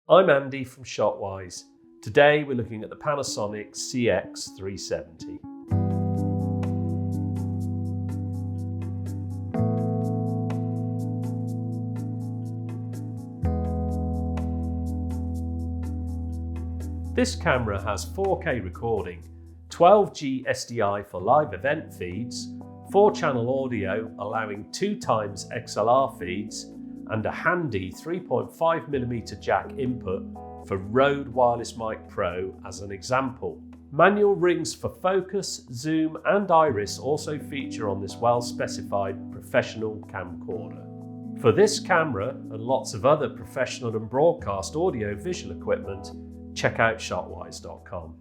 I'm Andy from Shotwise. Today we're looking at the Panasonic CX370. This camera has 4K recording, 12G SDI for live event feeds, 4-channel audio allowing 2 times XLR feeds, and a handy 3.5mm jack input for Rode Wireless Mic Pro as an example. Manual rings for focus, zoom and iris also feature on this well-specified professional camcorder. For this camera and lots of other professional and broadcast audio visual equipment, check out shotwise.com.